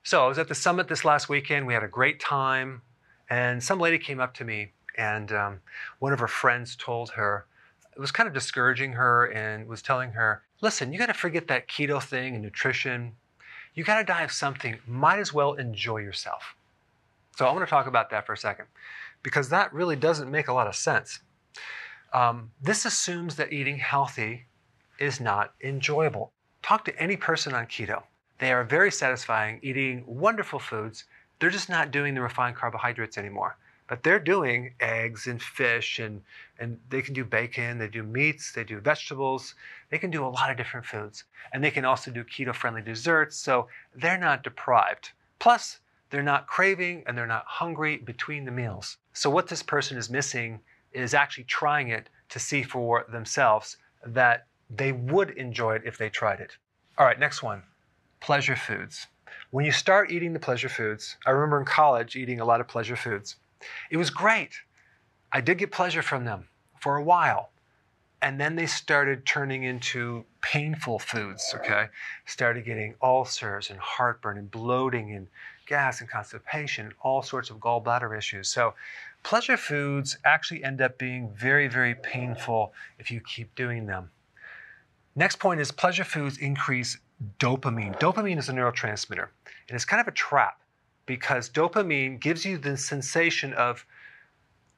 So I was at the summit this last weekend. We had a great time. And some lady came up to me, and one of her friends told her, it was kind of discouraging her and was telling her, listen, you got to forget that keto thing and nutrition. You got to die of something. Might as well enjoy yourself. So I want to talk about that for a second, because that really doesn't make a lot of sense. This assumes that eating healthy is not enjoyable. Talk to any person on keto. They are very satisfying, eating wonderful foods. They're just not doing the refined carbohydrates anymore. But they're doing eggs and fish, and they can do bacon, they do meats, they do vegetables. They can do a lot of different foods. And they can also do keto-friendly desserts, so they're not deprived. Plus, they're not craving and they're not hungry between the meals. So what this person is missing is actually trying it to see for themselves that they would enjoy it if they tried it. All right, next one, pleasure foods. When you start eating the pleasure foods, I remember in college eating a lot of pleasure foods. It was great. I did get pleasure from them for a while. And then they started turning into painful foods, okay? Started getting ulcers and heartburn and bloating and gas and constipation and all sorts of gallbladder issues. So pleasure foods actually end up being very, very painful if you keep doing them. Next point is pleasure foods increase dopamine. Dopamine is a neurotransmitter, and it's kind of a trap because dopamine gives you the sensation of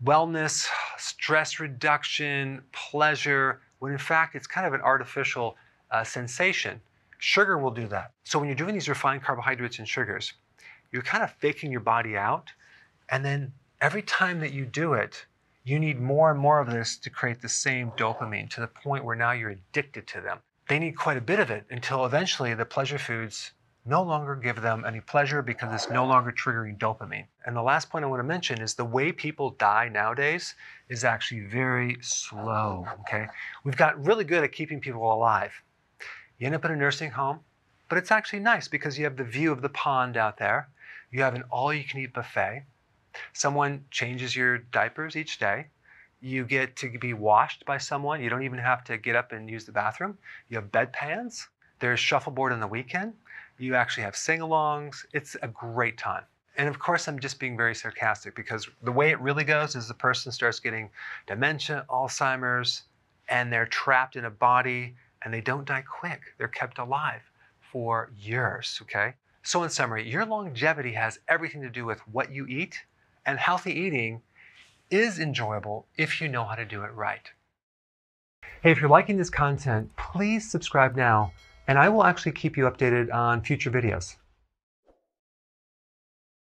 wellness, stress reduction, pleasure, when in fact it's kind of an artificial sensation. Sugar will do that. So when you're doing these refined carbohydrates and sugars, you're kind of faking your body out, and then every time that you do it, you need more and more of this to create the same dopamine to the point where now you're addicted to them. They need quite a bit of it until eventually the pleasure foods no longer give them any pleasure because it's no longer triggering dopamine. And the last point I want to mention is the way people die nowadays is actually very slow, okay? We've got really good at keeping people alive. You end up in a nursing home, but it's actually nice because you have the view of the pond out there. You have an all-you-can-eat buffet. Someone changes your diapers each day. You get to be washed by someone. You don't even have to get up and use the bathroom. You have bedpans. There's shuffleboard on the weekend. You actually have sing-alongs. It's a great time. And of course, I'm just being very sarcastic because the way it really goes is the person starts getting dementia, Alzheimer's, and they're trapped in a body and they don't die quick. They're kept alive for years, okay? So in summary, your longevity has everything to do with what you eat, and healthy eating is enjoyable if you know how to do it right. Hey, if you're liking this content, please subscribe now, and I will actually keep you updated on future videos.